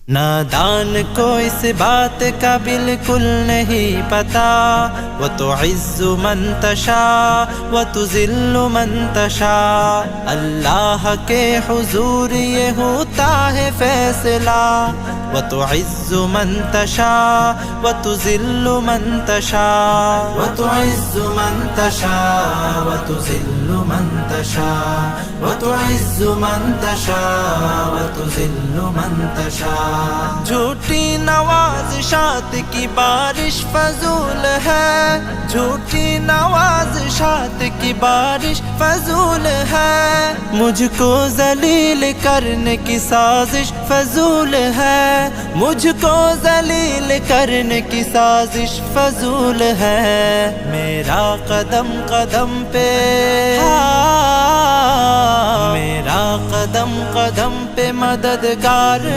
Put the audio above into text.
نادان کو اس بات کا بالکل نہیں پتا، وتعز من تشاء وتذل من تشاء، اللہ کے حضور یہ ہوتا ہے فیصلہ، وتعز من تشاء وتذل من تشاء، وتعز من تشاء وتذل من تشاء، وتعز من تشاء وتذل من تشاء۔ جھوٹی نوازشات کی بارش فضول ہے، جھوٹی نوازشات کی بارش فضول ہے، مجھ کو ذلیل کرنے کی سازش فضول ہے، مجھ کو ذلیل کرنے کی سازش فضول ہے، میرا قدم قدم پہ میرا قدم قدم پہ مددگار